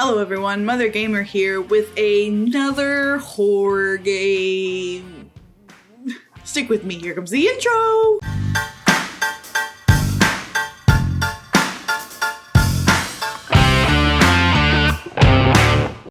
Hello everyone, MotherGamer here with another horror game. Stick with me, here comes the intro!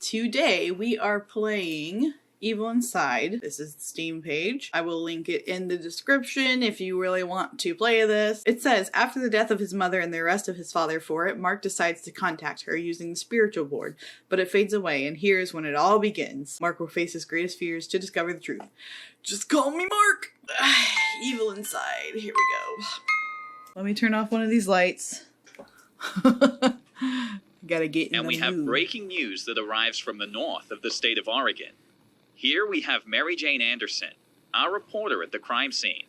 Today we are playing Evil Inside. This is the Steam page. I will link it in the description if you really want to play this. It says, after the death of his mother and the arrest of his father for it, Mark decides to contact her using the spiritual board, but it fades away, and here's when it all begins. Mark will face his greatest fears to discover the truth. Just call me Mark! Evil Inside. Here we go. Let me turn off one of these lights. Gotta get in And we have breaking news that arrives from the north of the state of Oregon. Here we have Mary Jane Anderson, our reporter at the crime scene.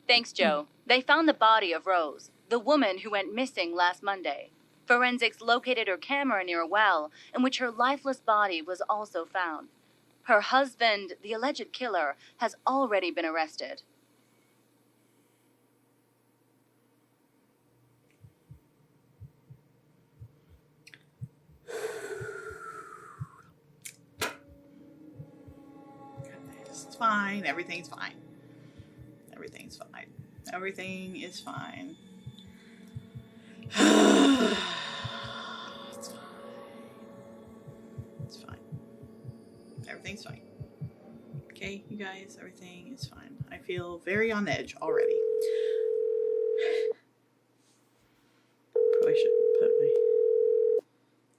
Thanks, Joe. They found the body of Rose, the woman who went missing last Monday. Forensics located her camera near a well, in which her lifeless body was also found. Her husband, the alleged killer, has already been arrested. It's fine. Everything's fine. Everything's fine. Everything is fine. It's fine. It's fine. Everything's fine. Okay, you guys, everything is fine. I feel very on edge already. Probably shouldn't put my...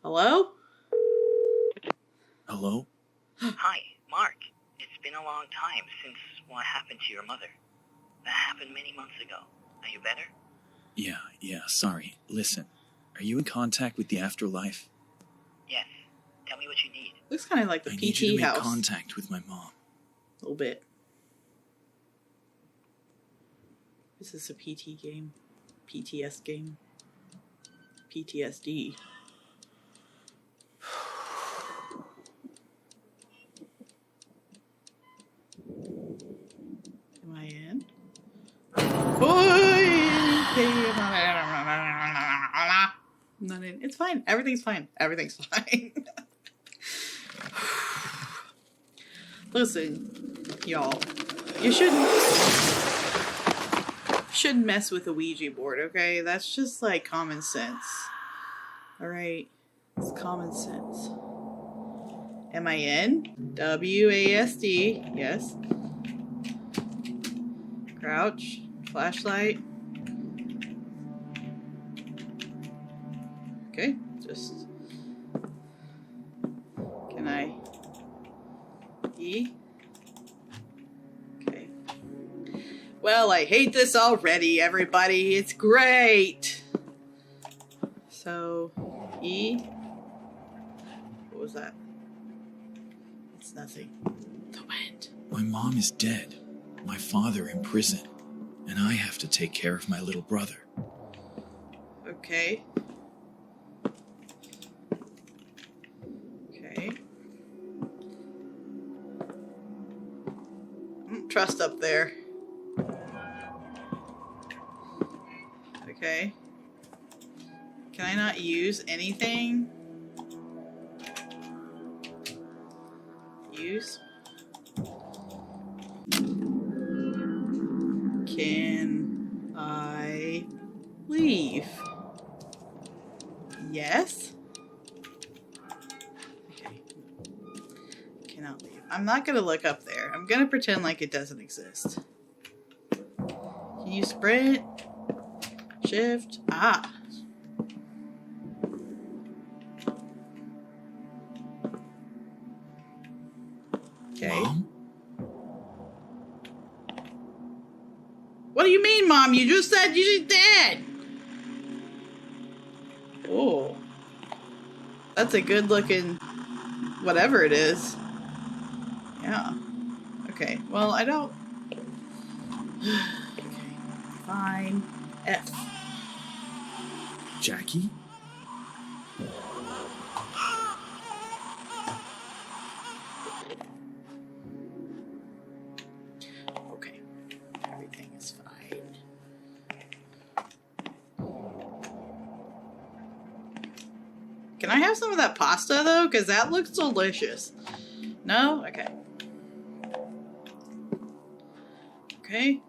Hello? Hello? Hi, Mark. It's been a long time since what happened to your mother. That happened many months ago. Are you better? Yeah, sorry. Listen, are you in contact with the afterlife? Yes. Tell me what you need. Looks kind of like the I need you PT to make house. contact with my mom. A little bit. This is a PT game. PTS game. PTSD. Am I in? I'm not in. It's fine. Everything's fine. Everything's fine. Listen, y'all. You shouldn't mess with a Ouija board, okay? That's just like common sense. Alright? It's common sense. Am I in? WASD. Yes. Crouch. Flashlight. Okay. Just... Can I... E? Okay. Well, I hate this already, everybody. It's great! So... E? What was that? It's nothing. The wind. My mom is dead. My father in prison. And I have to take care of my little brother. Okay. Okay. Trust up there. Okay. Can I not use anything? Use? Can I leave? Yes? Okay. Cannot leave. I'm not gonna look up there. I'm gonna pretend like it doesn't exist. Can you sprint? Shift? Ah! Okay. Mom? What do you mean, Mom? You just said she's dead! Oh. That's a good looking... whatever it is. Yeah. Okay. Well, I don't... Okay. Fine. F. Jackie? Okay. Everything is fine. Can I have some of that pasta though? Because that looks delicious. No? Okay. Okay.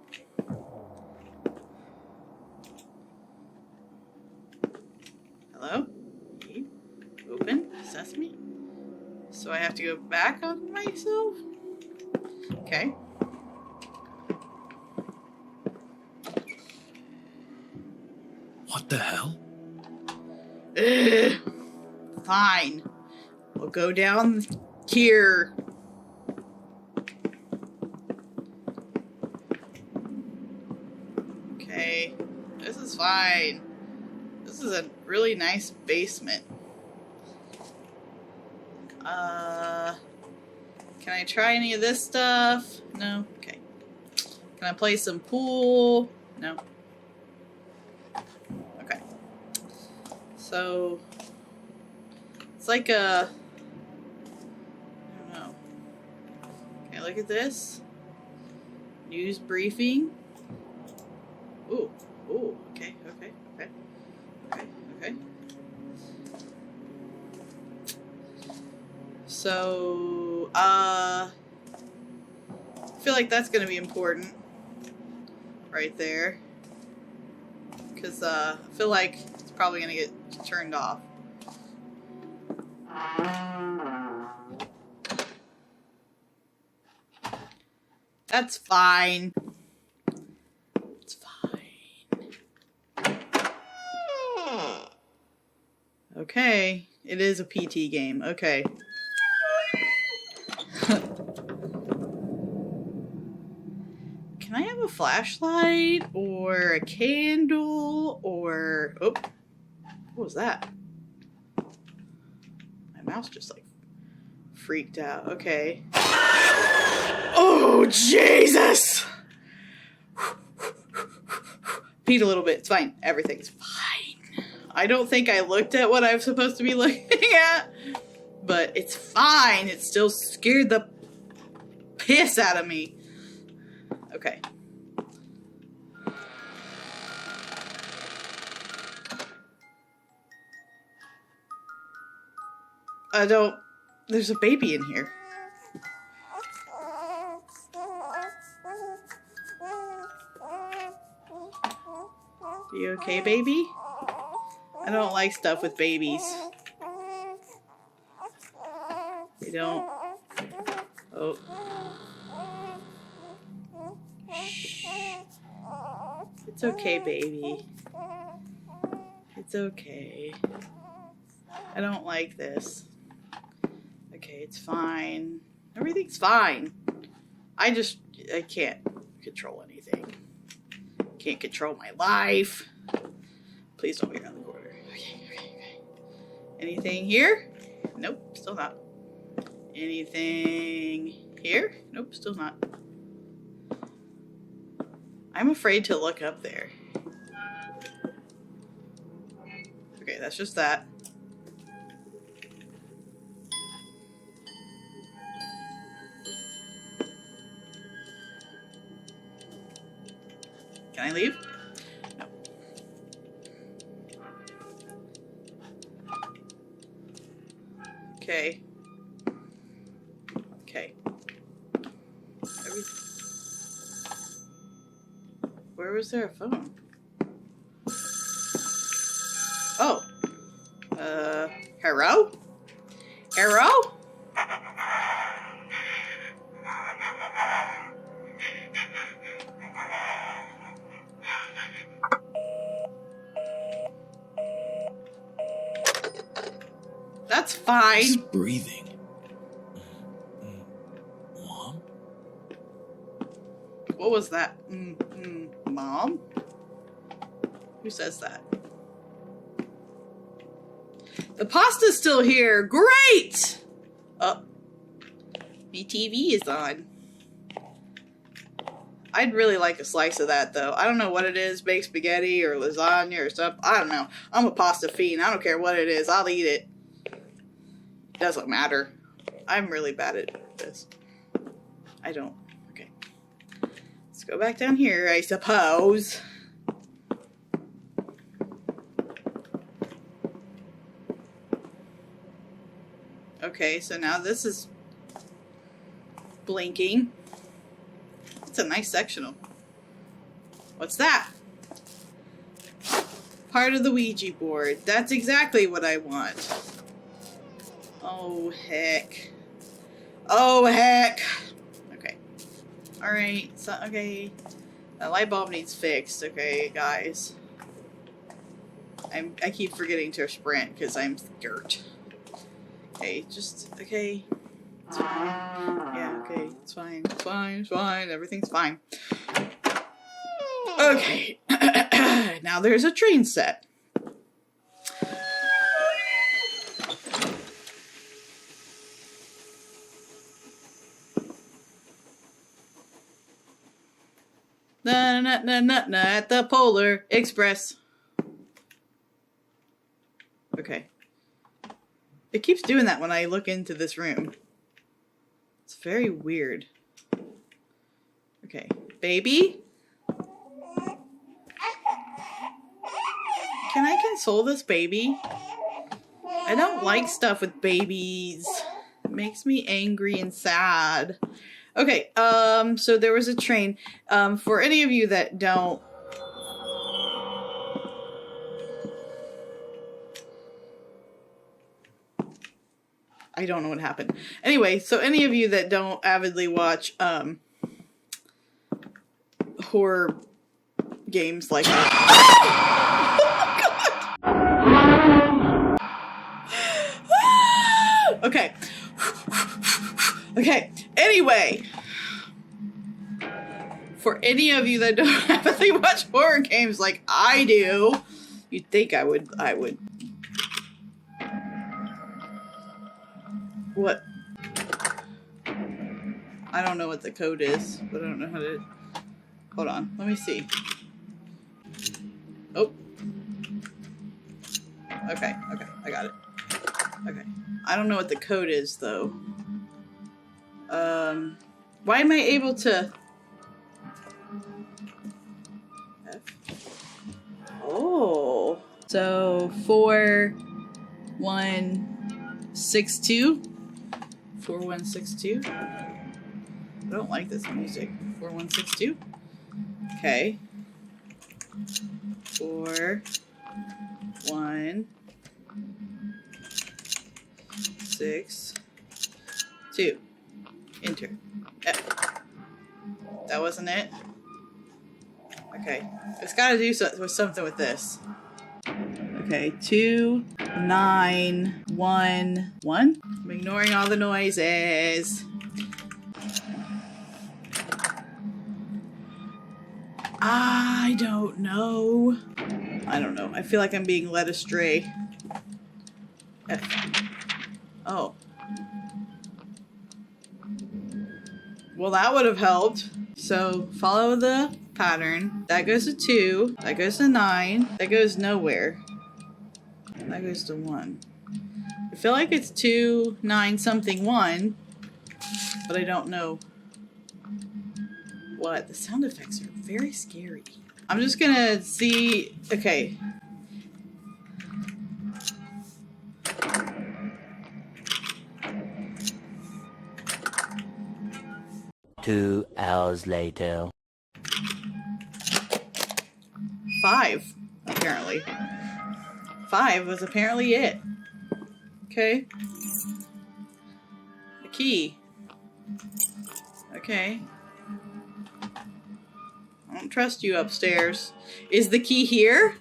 Hello? Open? Sesame? So I have to go back on myself? Okay. What the hell? Ugh. Fine. We'll go down here. Okay. This is fine. This is a really nice basement. Can I try any of this stuff? No? Okay. Can I play some pool? No. Okay. So, it's like a, I don't know. Can I look at this? News briefing. Ooh. Ooh. Okay. Okay. Okay. Okay. Okay. So, I feel like that's going to be important right there. Because, I feel like it's probably going to get turned off. That's fine. It's fine. Okay. It is a PT game. Okay. Can I have a flashlight or a candle or... Oh, what was that? My mouse just like freaked out. Okay. Oh, Jesus! Peed a little bit. It's fine. Everything's fine. I don't think I looked at what I'm supposed to be looking at, but it's fine. It still scared the piss out of me. Okay. There's a baby in here. Are you okay, baby? I don't like stuff with babies. They don't. Oh. Shh. It's okay, baby. It's okay. I don't like this. Okay, it's fine. Everything's fine. I can't control anything. Can't control my life. Please don't be around the corner. Okay. Anything here? Nope, still not. Anything here? Nope, still not. I'm afraid to look up there. Okay, that's just that. Can I leave? No. Okay. Okay. Where was there a phone? Oh. Hello? Hello? That's fine. He's breathing. Mom? What was that? Mom? Who says that? The pasta's still here. Great! Oh. My TV is on. I'd really like a slice of that, though. I don't know what it is. Baked spaghetti or lasagna or something. I don't know. I'm a pasta fiend. I don't care what it is. I'll eat it. Doesn't matter. I'm really bad at this. I don't. Okay. Let's go back down here, I suppose. Okay, so now this is blinking. It's a nice sectional. What's that? Part of the Ouija board. That's exactly what I want. Oh, heck. Oh, heck. Okay. Alright, so, okay. That light bulb needs fixed. Okay, guys. I keep forgetting to sprint because I'm scared. Okay, just, okay. It's fine. Yeah, okay, it's fine. It's fine, it's fine. Everything's fine. Okay. Now there's a train set. Na at the Polar Express. Okay. It keeps doing that when I look into this room. It's very weird. Okay. Baby? Can I console this baby? I don't like stuff with babies. It makes me angry and sad. Okay, so there was a train. For any of you that don't... I don't know what happened. Anyway, so any of you that don't avidly watch, horror games like that. Okay. Okay. Anyway, for any of you that don't avidly watch horror games like I do, you'd think I would. What? I don't know what the code is, but I don't know how to... Hold on. Let me see. Oh. Okay. Okay. I got it. Okay. I don't know what the code is, though. Why am I able to... F? Oh. So, 4162? 4162? I don't like this music. 4162? Okay. 4 1 6 2. Enter. That wasn't it? Okay. It's gotta do something with this. Okay. 2 9 1 1. I'm ignoring all the noises. I don't know. I don't know. I feel like I'm being led astray. Oh. Well, that would have helped. So, follow the pattern. That goes to 2. That goes to 9. That goes nowhere. That goes to 1. I feel like it's 2, 9, something, 1. But I don't know what. The sound effects are very scary. I'm just gonna see. Okay. Two hours later. 5, apparently. 5 was apparently it. Okay. The key. Okay. I don't trust you upstairs. Is the key here?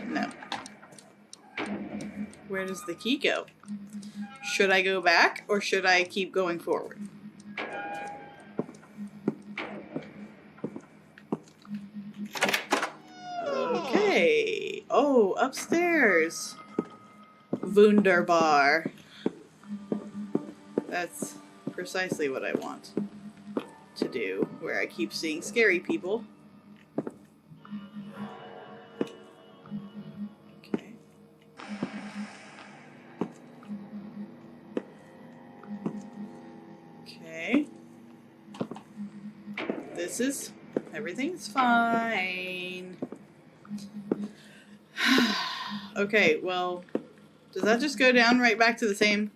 No. Where does the key go? Should I go back or should I keep going forward? Okay. Oh, upstairs. Wunderbar. That's precisely what I want to do, where I keep seeing scary people. Okay. Okay. Everything's fine. Okay, well, Does that just go down right back to the same?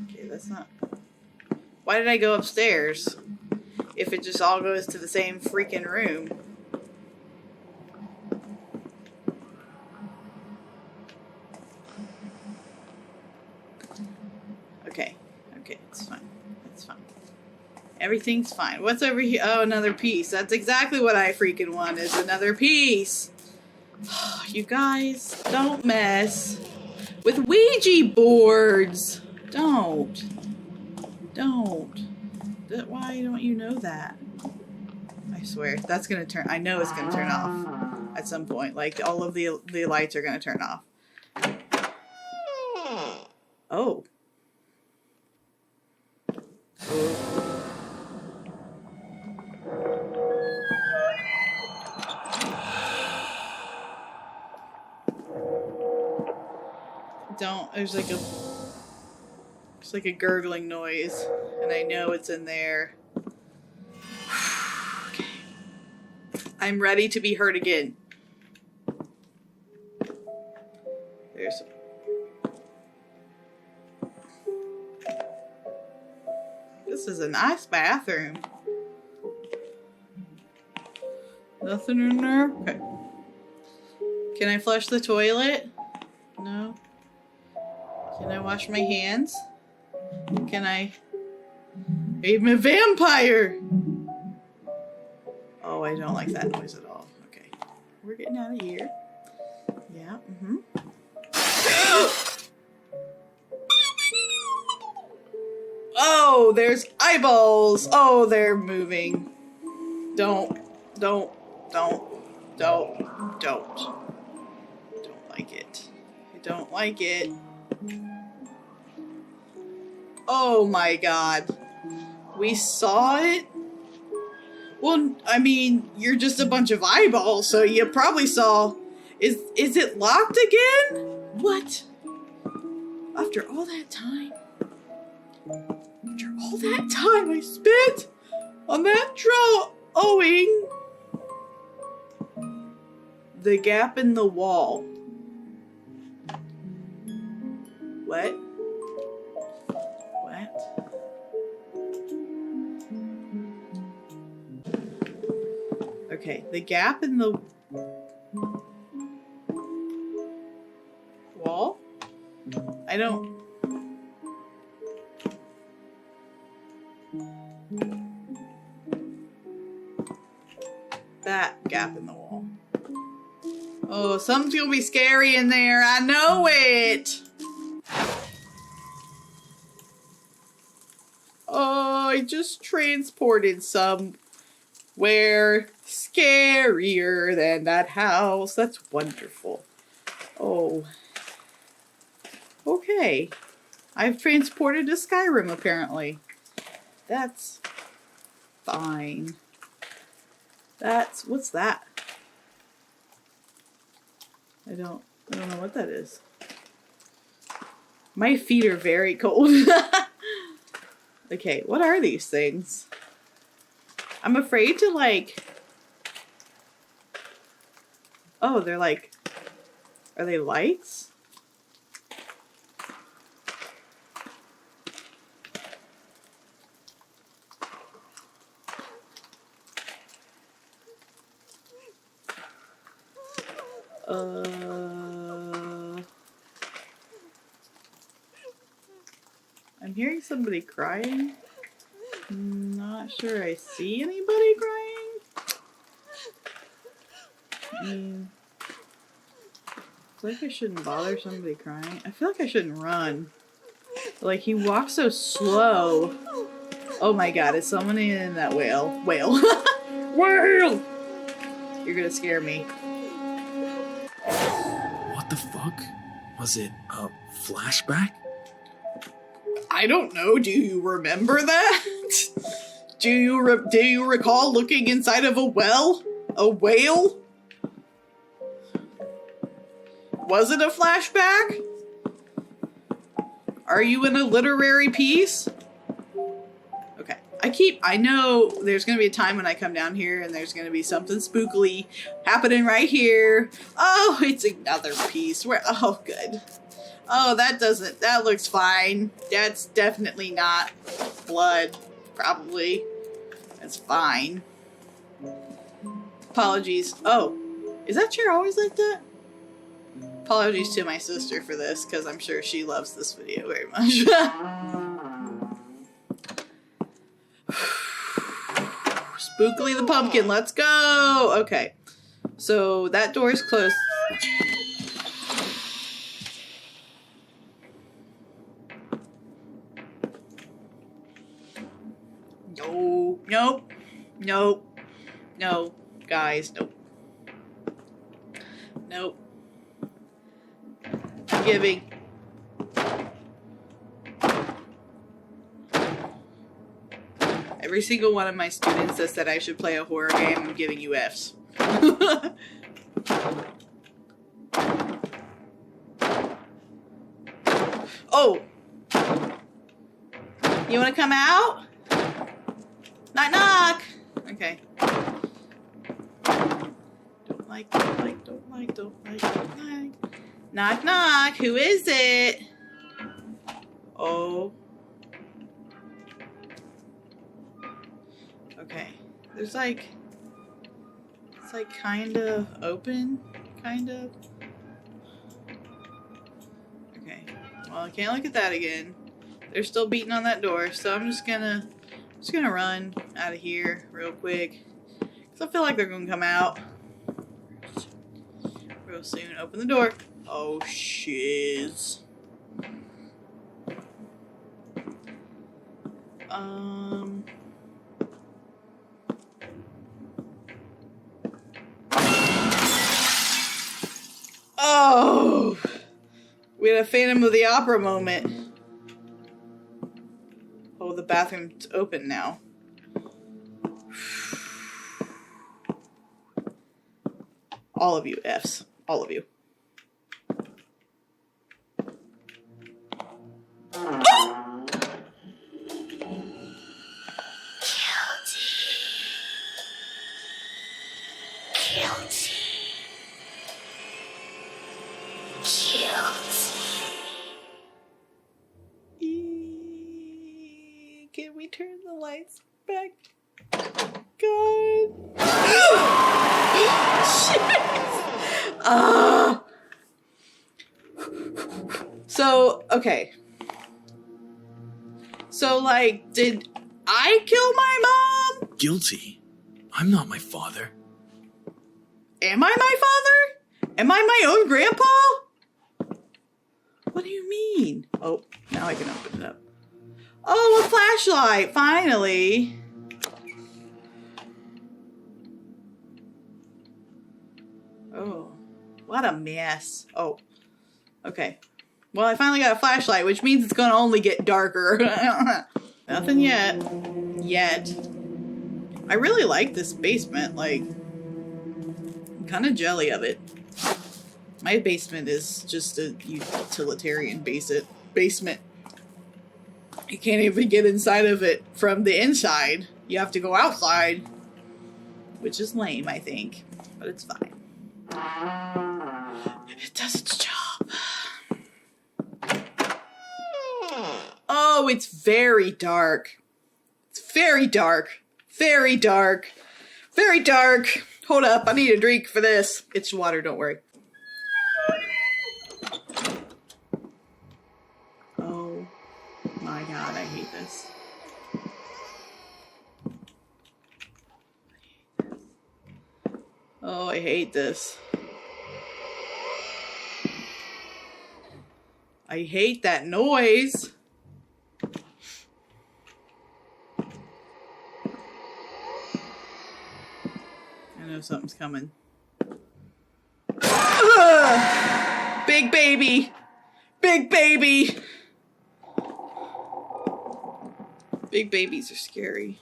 Okay, that's not... Why did I go upstairs? If it just all goes to the same freaking room. Okay. Okay, it's fine. It's fine. Everything's fine. What's over here? Oh, another piece. That's exactly what I freaking want, is another piece. You guys, don't mess with Ouija boards. Don't. Why don't you know that? I swear, that's gonna turn... I know it's gonna turn off at some point. Like, all of the lights are gonna turn off. Oh. There's like a gurgling noise, and I know it's in there. Okay. I'm ready to be hurt again. There's... This is a nice bathroom. Nothing in there? Okay. Can I flush the toilet? No. Can I wash my hands? Can I... I'm a vampire! Oh, I don't like that noise at all. Okay. We're getting out of here. Yeah, Oh, there's eyeballs! Oh, they're moving. Don't like it. I don't like it. Oh my god. We saw it? Well, I mean, you're just a bunch of eyeballs, so you probably saw... Is it locked again? What? After all that time? After all that time I spent on that drawing... The gap in the wall. What? Okay, the gap in the wall? I don't... That gap in the wall. Oh, something's gonna be scary in there. I know it! Oh, I just transported somewhere scarier than that house. That's wonderful. Oh. Okay. I've transported to Skyrim, apparently. That's fine. What's that? I don't know what that is. My feet are very cold. Okay, what are these things? I'm afraid to, like... Oh, they're like... Are they lights? I'm hearing somebody crying. Not sure I see anybody crying. I mean, I feel like I shouldn't bother somebody crying. I feel like I shouldn't run. Like, he walks so slow. Oh my god, is someone in that whale? Whale. Whale! You're gonna scare me. What the fuck? Was it a flashback? I don't know. Do you remember that? Do you recall looking inside of a well? A whale? Was it a flashback? Are you in a literary piece? Okay. I know there's gonna be a time when I come down here and there's gonna be something spookily happening right here. Oh, it's another piece. Oh, good. Oh, that looks fine. That's definitely not blood, probably. That's fine. Apologies. Oh, is that chair always like that? Apologies to my sister for this, because I'm sure she loves this video very much. Spookily the pumpkin, let's go! Okay, so that door is closed. No, nope, nope, no, guys, nope. Nope. I'm giving. Every single one of my students that said I should play a horror game, I'm giving you Fs. Oh! You wanna come out? Knock knock! Okay. Don't like. Knock knock, who is it? Oh. Okay. There's like, it's like kind of open, kind of. Okay. Well, I can't look at that again. They're still beating on that door, so I'm just gonna run out of here real quick. Cause I feel like they're gonna come out real soon. Open the door. Oh, shiz. Oh! We had a Phantom of the Opera moment. Oh, the bathroom's open now. All of you Fs. All of you. Can we turn the lights back? God. So, okay. So, like, did I kill my mom? Guilty. I'm not my father. Am I my father? Am I my own grandpa? What do you mean? Oh, now I can open it up. Oh, a flashlight, finally. Oh, what a mess. Oh, okay. Well, I finally got a flashlight, which means it's gonna only get darker. Nothing yet. I really like this basement, like, I'm kind of jelly of it. My basement is just a utilitarian basement. You can't even get inside of it from the inside. You have to go outside, which is lame, I think, but it's fine. It does its job. Oh, it's very dark. It's very dark. Very dark. Very dark. Hold up, I need a drink for this. It's water, don't worry. Oh my god, I hate this. Oh, I hate this. I hate that noise. I know something's coming. Big baby! Big baby! Big babies are scary.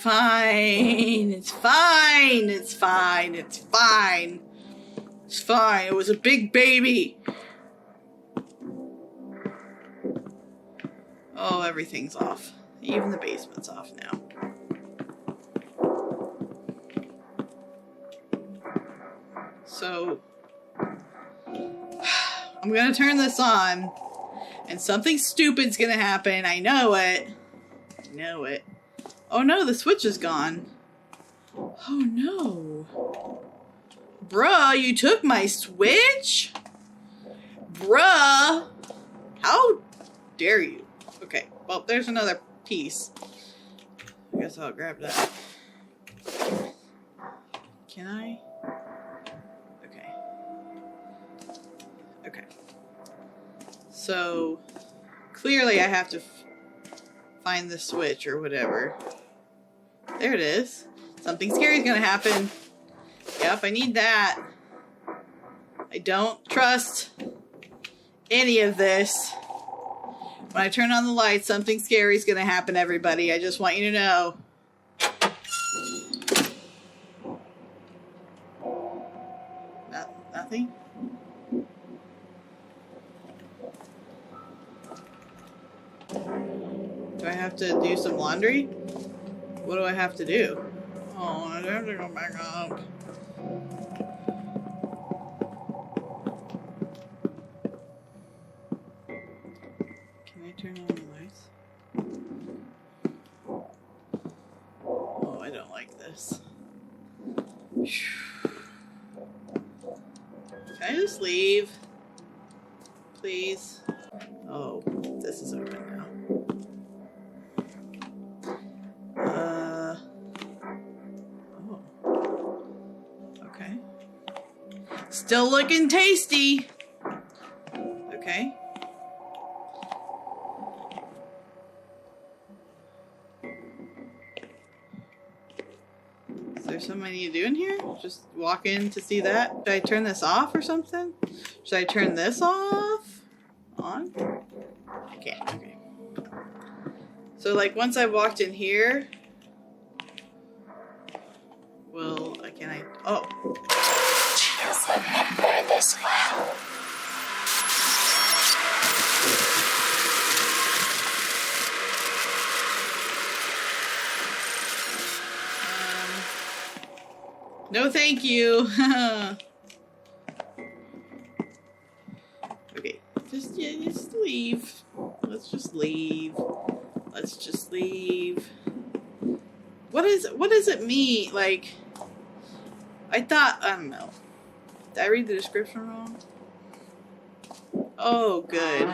fine. It's fine. It's fine. It's fine. It's fine. It was a big baby. Oh, everything's off. Even the basement's off now. So, I'm gonna turn this on, and something stupid's gonna happen. I know it. I know it. Oh no, the switch is gone. Oh no. Bruh, you took my switch? Bruh. How dare you? Okay, well, there's another piece. I guess I'll grab that. Can I? Okay. Okay. So, clearly I have to find the switch or whatever. There it is. Something scary is gonna happen. Yep, I need that. I don't trust any of this. When I turn on the lights, something scary is gonna happen, everybody. I just want you to know. Nothing? Do I have to do some laundry? What do I have to do? Oh, I have to go back up. Can I turn on the lights? Oh, I don't like this. Can I just leave? Please? Oh, this is open now. Oh. Okay. Still looking tasty. Okay. Is there something I need to do in here? Just walk in to see that? Should I turn this off or something? Should I turn this off? On? I can't. Okay. So, like, once I walked in here, well, can I? Oh. You remember this well. No, thank you. Okay, just leave. Let's just leave. Let's just leave. What does it mean? Like, I don't know. Did I read the description wrong? Oh, good.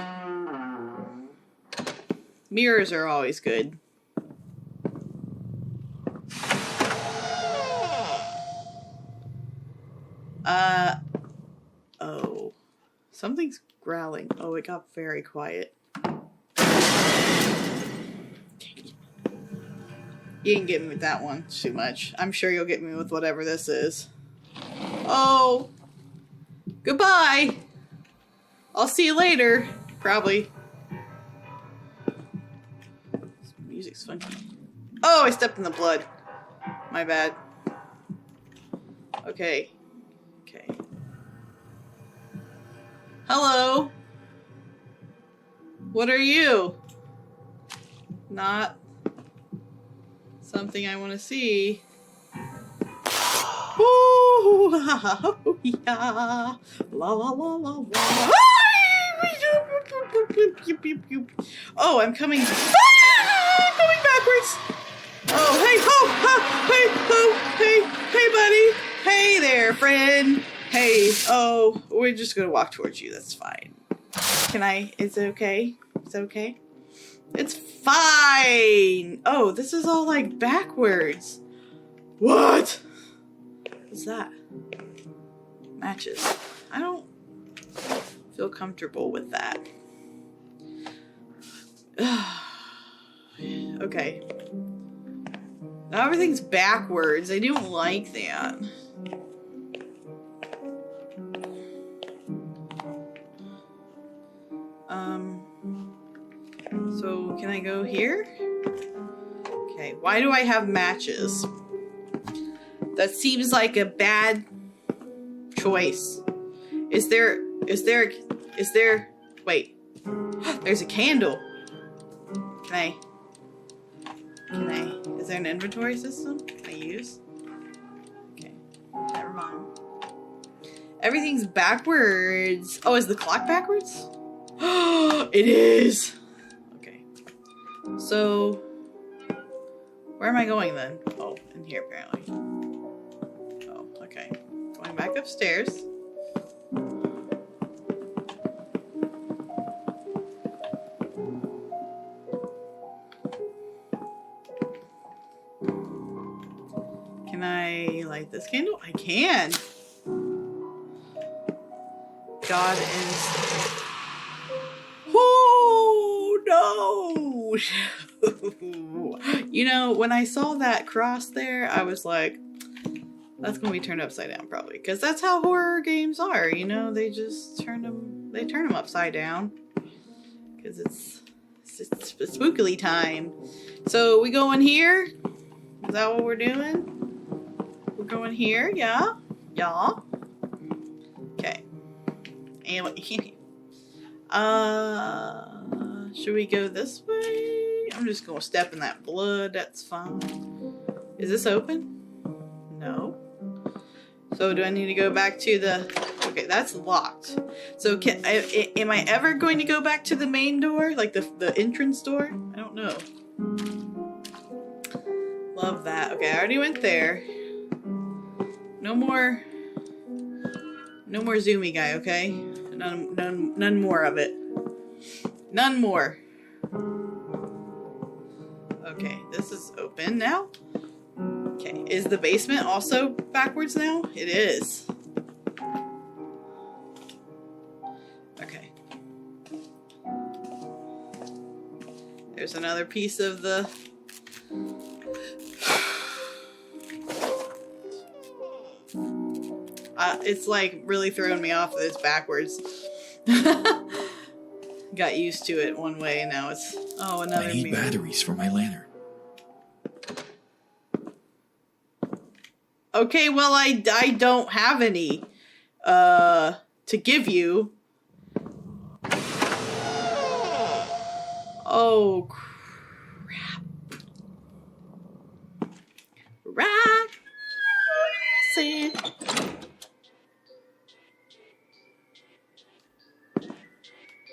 Mirrors are always good. Oh. Something's growling. Oh, it got very quiet. You didn't get me with that one too much. I'm sure you'll get me with whatever this is. Oh. Goodbye. I'll see you later. Probably. This music's funky. Oh, I stepped in the blood. My bad. Okay. Okay. Hello. What are you? Not something I want to see. Ooh, yeah. La la la la la. Oh, I'm coming. I'm going backwards. Oh, hey, hey, buddy. Hey there, friend. Hey, oh, we're just gonna walk towards you. That's fine. Can I? Is it okay? Is it okay? It's fine. Oh, this is all like backwards. What? What's that? Matches. I don't feel comfortable with that. Okay. Now everything's backwards. I don't like that. So can I go here? Okay, Why do I have matches? That seems like a bad choice. Is there, wait. There's a candle. Can I, is there an inventory system? Can I use? Okay, never mind. Everything's backwards. Oh, is the clock backwards? It is! Okay. So, where am I going then? Oh, in here apparently. Oh, okay. Going back upstairs. Can I light this candle? I can! God is... Oh, no! You know, when I saw that cross there, I was like, that's gonna be turned upside down probably. Because that's how horror games are, you know? They just turn them upside down. Because it's spookily time. So, we going here? Is that what we're doing? We're going here, yeah? Yeah? Okay. And should we go this way? I'm just gonna step in that blood, that's fine. Is this open? No. So do I need to go back to the... Okay, that's locked. So am I ever going to go back to the main door? Like the entrance door? I don't know. Love that. Okay, I already went there. No more zoomy guy, okay? None more of it. None more. Okay, this is open now. Okay, is the basement also backwards now? It is. Okay. There's another piece of the... it's like really throwing me off that it's backwards. Got used to it one way and now it's... Oh, another I need mirror. batteries for my lantern. Okay, well, I don't have any to give you. Oh, crap. Roxanne.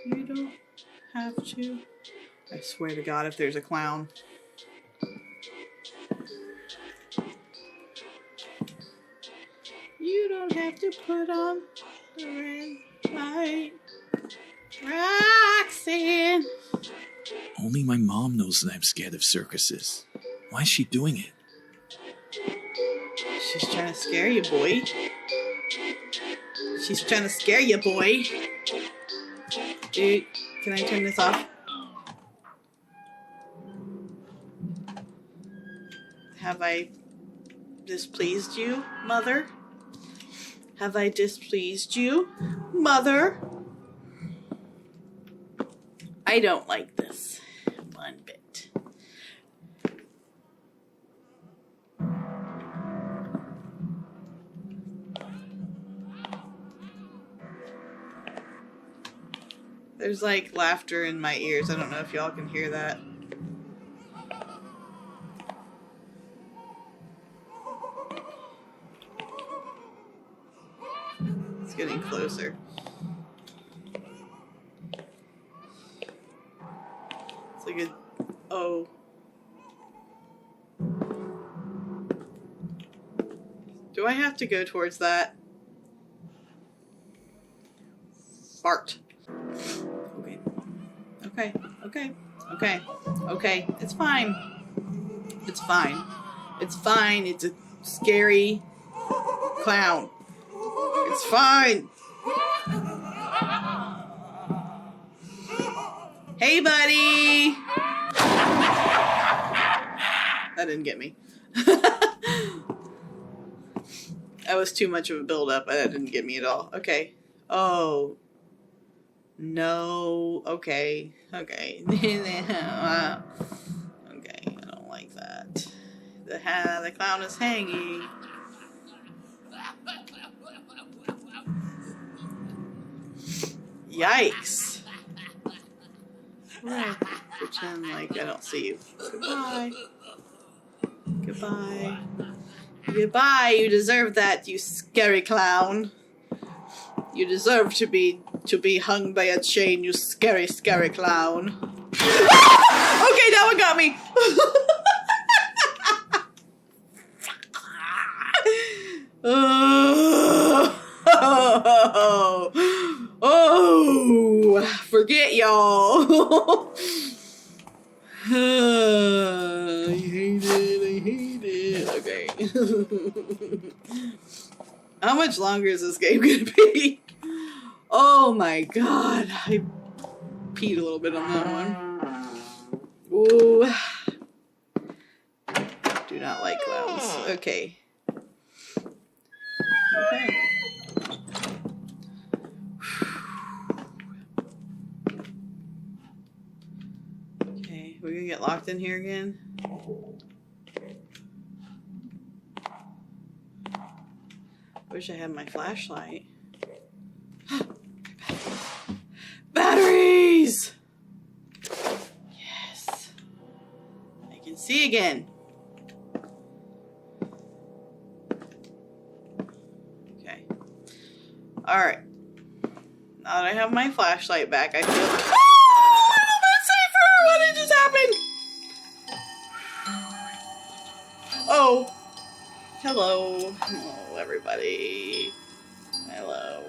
You don't have to. I swear to God, if there's a clown. You don't have to put on the red light. Roxanne. Only my mom knows that I'm scared of circuses. Why is she doing it? She's trying to scare you, boy. She's trying to scare you, boy. Dude, can I turn this off? Have I displeased you, Mother? Have I displeased you, Mother? I don't like this one bit. There's like laughter in my ears. I don't know if y'all can hear that. It's getting closer. It's like a... Oh. Do I have to go towards that? Fart. Okay. Okay. Okay. Okay. Okay. It's fine. It's fine. It's fine. It's a scary clown. It's fine. Hey, buddy. That didn't get me. That was too much of a build-up. That didn't get me at all. Okay. Oh. No. Okay. Okay. Okay. I don't like that. The clown is hanging. Yikes. Right. Pretend like I don't see you. Goodbye. Goodbye. Goodbye. You deserve that, you scary clown. You deserve to be hung by a chain, you scary, scary clown. Okay, that one got me. Oh, forget y'all. I hate it. Okay. How much longer is this game gonna be? Oh my god. I peed a little bit on that one. Ooh. Do not like clowns. Okay. Okay. Okay, we're gonna get locked in here again. Wish I had my flashlight. Batteries! Yes. I can see again. Okay. Alright. Now that I have my flashlight back, I feel a little bit safer! What did just happen? Oh. Hello. Hello, everybody. Hello.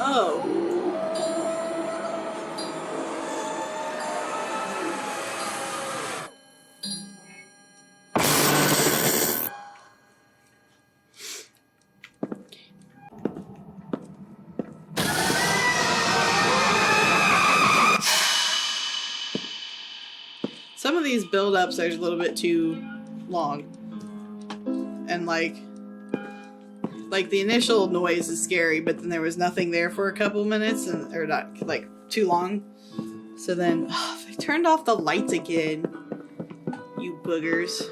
Oh. Some of these build-ups are a little bit too long. And like the initial noise is scary, but then there was nothing there for a couple minutes, and or not like too long. So then they turned off the lights again. You boogers.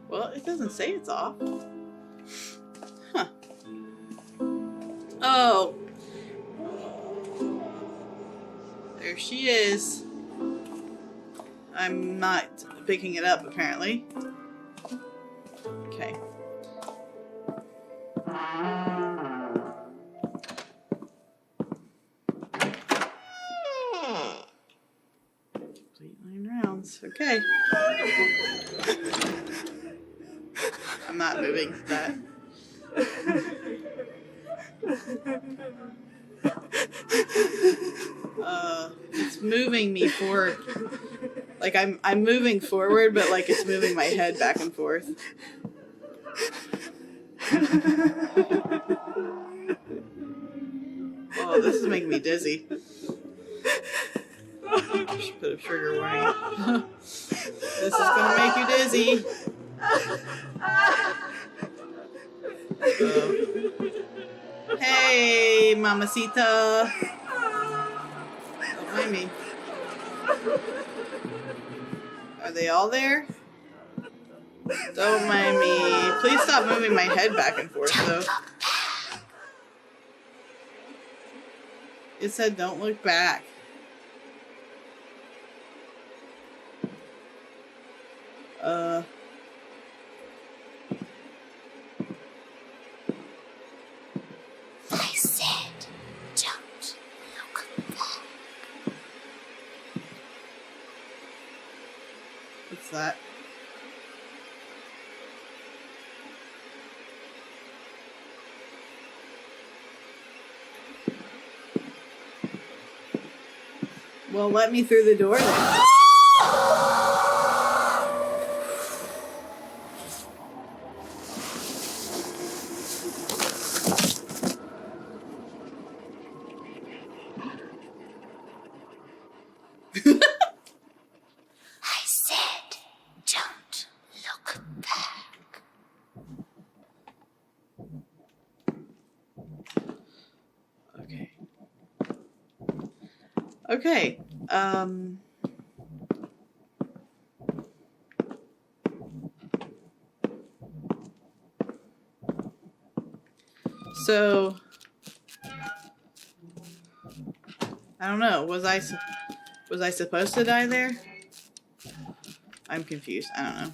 Well, it doesn't say it's off. Huh. Oh. There she is. I'm not picking it up, apparently. Okay. Complete 9 rounds. Okay. I'm not moving that. It's moving me forward. Like I'm moving forward, but like it's moving my head back and forth. Oh, this is making me dizzy. I should put a trigger warning. This is gonna make you dizzy. Hey, mamacita. Don't mind me. Are they all there? Don't mind me. Please stop moving my head back and forth, though. It said don't look back. I said, don't look back. What's that? Well, let me through the door then. I said, Okay. So I don't know. Was I supposed to die there? I'm confused. I don't know.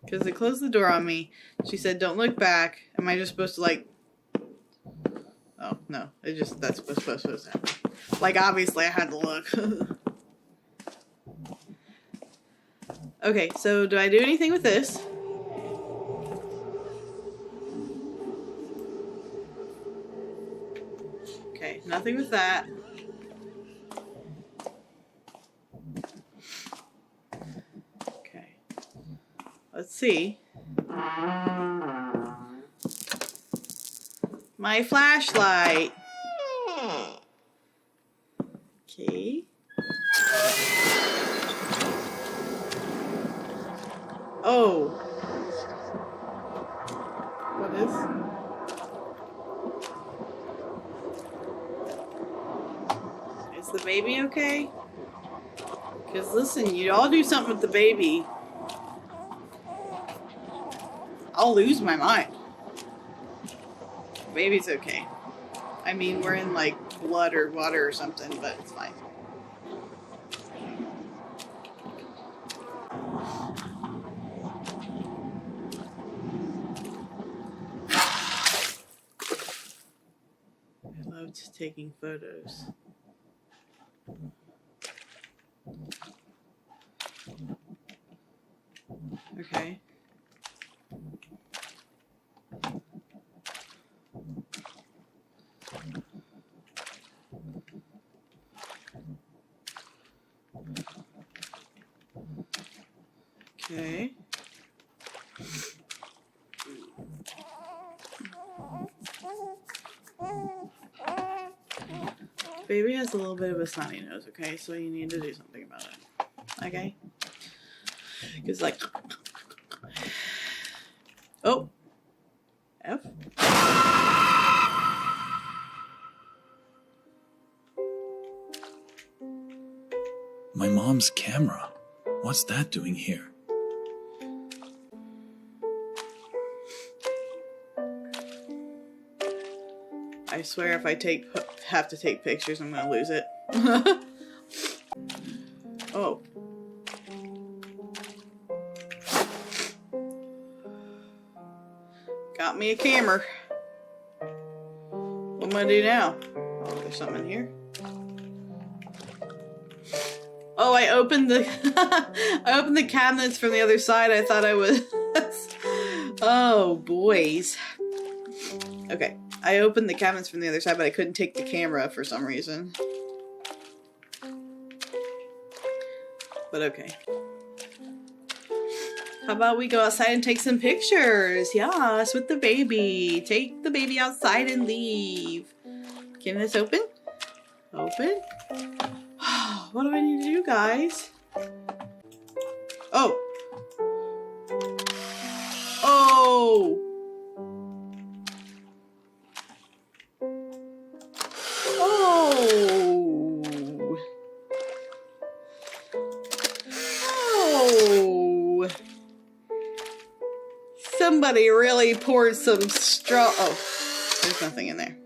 Because it closed the door on me. She said, "Don't look back." Am I just supposed to like? Oh no! That's what's supposed to happen. Like obviously I had to look. Okay, so do I do anything with this? Okay, nothing with that. Okay. Let's see. My flashlight. Okay. Oh. What is? Is the baby okay? Because listen, you all do something with the baby, I'll lose my mind. The baby's okay. I mean, we're in like blood or water or something, but it's fine. I loved taking photos. Okay. Okay. Baby has a little bit of a snotty nose, okay? So you need to do something about it. Okay? Because like... Oh! F? My mom's camera. What's that doing here? I swear if I have to take pictures, I'm gonna lose it. Oh. Got me a camera. What am I gonna do now? Oh, there's something in here. Oh, I opened the I opened the cabinets from the other side. I thought I was Oh, boys. Okay. I opened the cabinets from the other side, but I couldn't take the camera for some reason. But okay. How about we go outside and take some pictures? Yes, with the baby. Take the baby outside and leave. Can this open? Open? What do I need to do, guys? Oh. Oh. Oh. Oh. Somebody really poured some straw. Oh, there's nothing in there.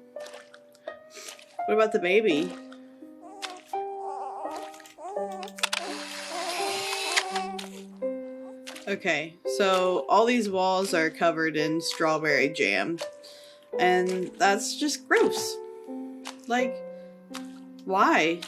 What about the baby? Okay, so all these walls are covered in strawberry jam, and that's just gross. Like, why?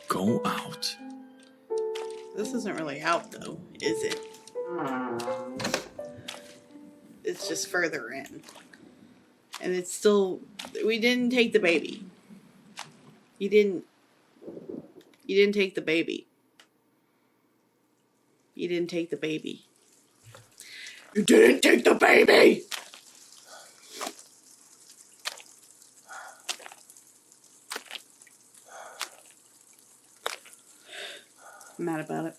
Go out. This isn't really out, though, is it? It's just further in. And it's still, we didn't take the baby. You didn't take the baby. You didn't take the baby. You didn't take the baby! I'm mad about it.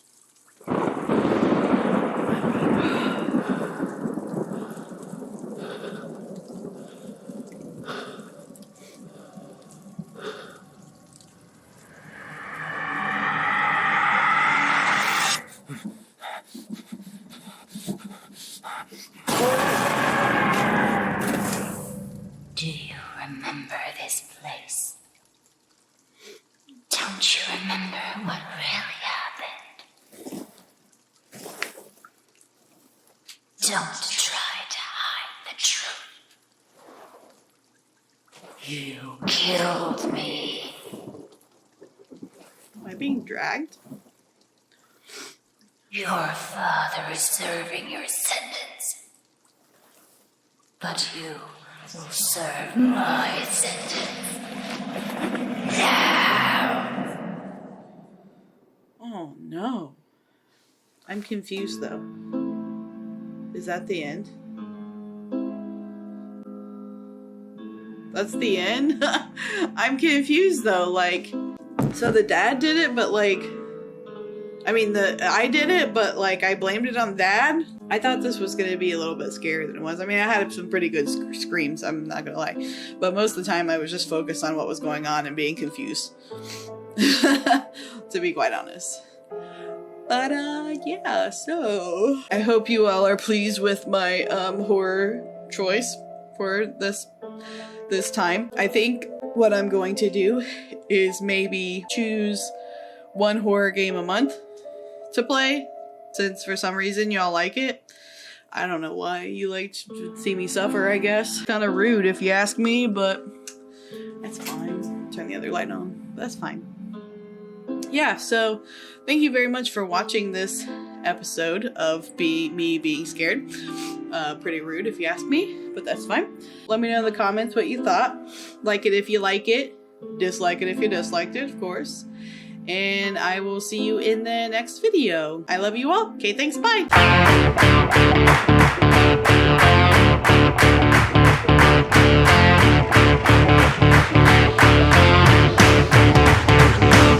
Do you remember this place? Don't you remember what really happened? Don't try to hide the truth. You killed me. Am I being dragged? Your father is serving your sentence. But you will serve my sentence. Now! Oh no. I'm confused though. Is that the end? That's the end? I'm confused though, like, so the dad did it, but like, I mean, I did it, but like, I blamed it on Dad. I thought this was going to be a little bit scarier than it was. I mean, I had some pretty good screams, I'm not going to lie. But most of the time, I was just focused on what was going on and being confused. To be quite honest. But, yeah, so I hope you all are pleased with my, horror choice for this time. I think what I'm going to do is maybe choose one horror game a month to play, since for some reason y'all like it. I don't know why you like to see me suffer, I guess. Kind of rude if you ask me, but that's fine. Turn the other light on. That's fine. Yeah, so thank you very much for watching this episode of me being scared. Pretty rude if you ask me, but that's fine. Let me know in the comments what you thought. Like it if you like it. Dislike it if you disliked it, of course. And I will see you in the next video. I love you all. Okay, thanks. Bye.